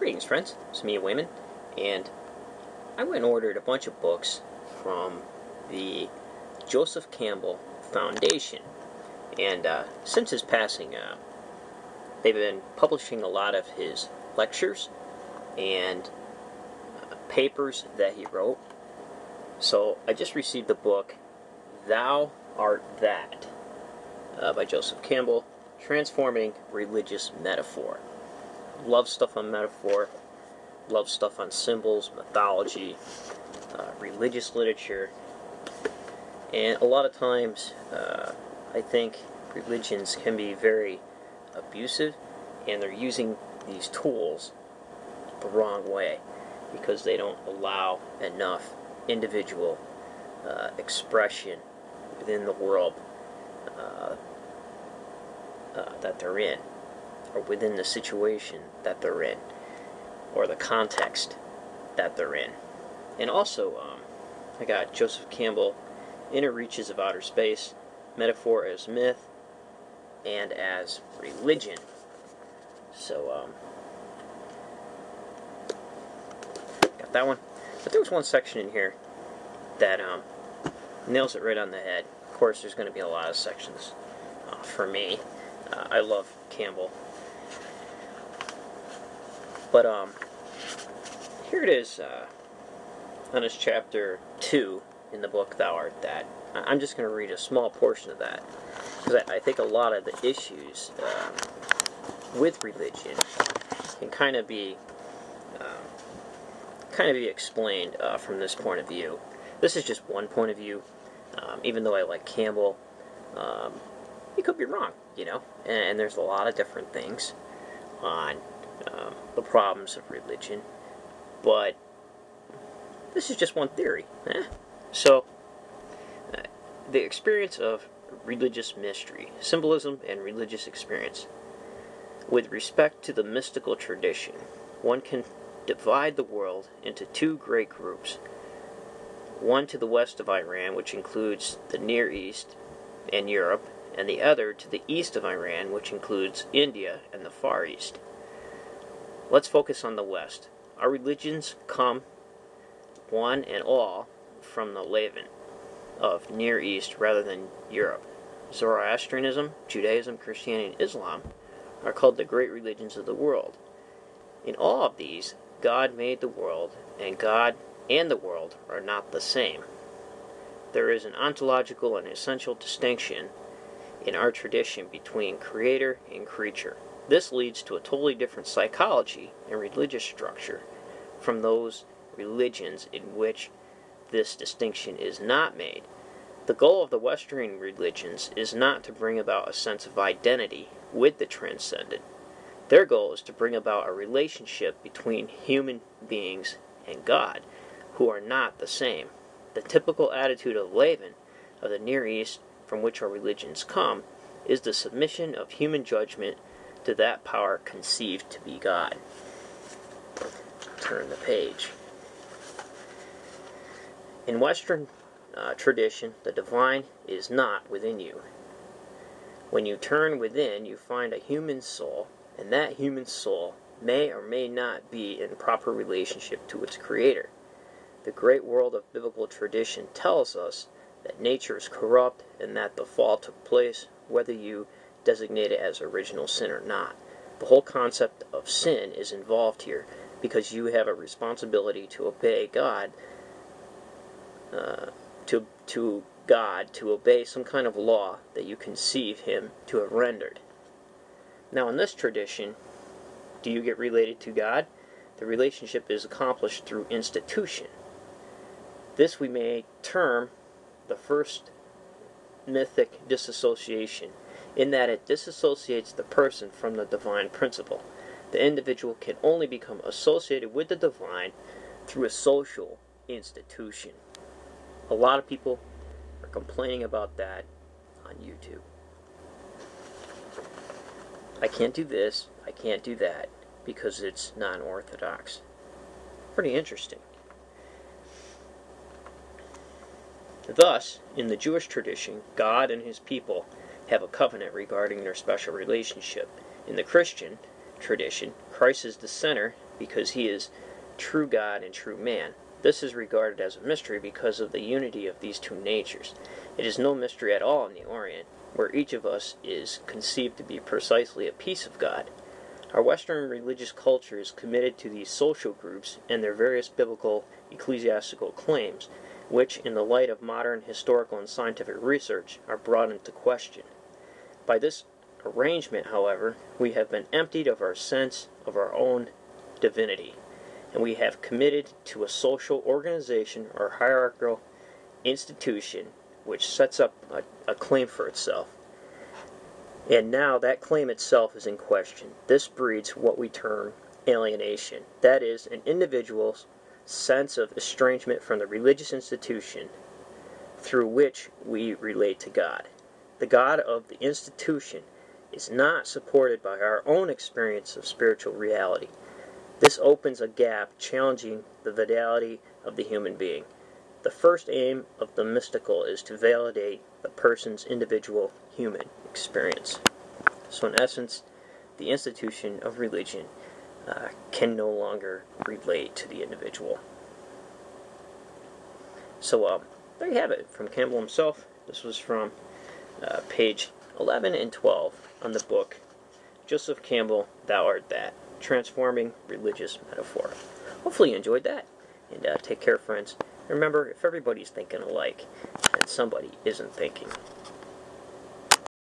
Greetings, friends. It's me, Wayman, and I went and ordered a bunch of books from the Joseph Campbell Foundation. And since his passing, they've been publishing a lot of his lectures and papers that he wrote. So I just received the book, Thou Art That, by Joseph Campbell, Transforming Religious Metaphor. Love stuff on metaphor, love stuff on symbols, mythology, religious literature, and a lot of times I think religions can be very abusive, and they're using these tools the wrong way because they don't allow enough individual expression within the world that they're in, or within the situation that they're in, or the context that they're in. And also, I got Joseph Campbell, Inner Reaches of Outer Space, Metaphor as Myth, and as Religion. So, got that one. But there was one section in here that nails it right on the head. Of course, there's going to be a lot of sections for me. I love Campbell. But here it is on his chapter 2 in the book, Thou Art That. I'm just going to read a small portion of that, because I think a lot of the issues with religion can kind of be explained from this point of view. This is just one point of view. Even though I like Campbell, he could be wrong, you know. And there's a lot of different things on the problems of religion, but this is just one theory. So, the experience of religious mystery, symbolism, and religious experience. With respect to the mystical tradition, one can divide the world into two great groups. One to the west of Iran, which includes the Near East and Europe, and the other to the east of Iran, which includes India and the Far East. Let's focus on the West. Our religions come, one and all, from the Levant of Near East rather than Europe. Zoroastrianism, Judaism, Christianity, and Islam are called the great religions of the world. In all of these, God made the world, and God and the world are not the same. There is an ontological and essential distinction in our tradition between creator and creature. This leads to a totally different psychology and religious structure from those religions in which this distinction is not made. The goal of the Western religions is not to bring about a sense of identity with the transcendent. Their goal is to bring about a relationship between human beings and God, who are not the same. The typical attitude of Levant, of the Near East, from which our religions come, is the submission of human judgment to that power conceived to be God. Turn the page. In Western tradition, the divine is not within you. When you turn within, you find a human soul, and that human soul may or may not be in proper relationship to its creator. The great world of biblical tradition tells us that nature is corrupt and that the fall took place whether you designate it as original sin or not. The whole concept of sin is involved here because you have a responsibility to obey God, to obey some kind of law that you conceive Him to have rendered. Now, in this tradition, do you get related to God? The relationship is accomplished through institution. This we may term the first mythic disassociation, in that it disassociates the person from the divine principle. The individual can only become associated with the divine through a social institution. A lot of people are complaining about that on YouTube. I can't do this, I can't do that, because it's non-orthodox. Pretty interesting. Thus, in the Jewish tradition, God and His people have a covenant regarding their special relationship. In the Christian tradition, Christ is the center because he is true God and true man. This is regarded as a mystery because of the unity of these two natures. It is no mystery at all in the Orient, where each of us is conceived to be precisely a piece of God. Our Western religious culture is committed to these social groups and their various biblical ecclesiastical claims, which, in the light of modern historical and scientific research, are brought into question. By this arrangement, however, we have been emptied of our sense of our own divinity, and we have committed to a social organization or hierarchical institution which sets up a claim for itself. And now that claim itself is in question. This breeds what we term alienation. That is, an individual's sense of estrangement from the religious institution through which we relate to God. The God of the institution is not supported by our own experience of spiritual reality. This opens a gap challenging the vitality of the human being. The first aim of the mystical is to validate the person's individual human experience. So in essence, the institution of religion can no longer relate to the individual. So there you have it from Campbell himself. This was from page 11 and 12 on the book Joseph Campbell, Thou Art That, Transforming Religious Metaphor. Hopefully you enjoyed that, and take care, friends. Remember, if everybody's thinking alike, then somebody isn't thinking.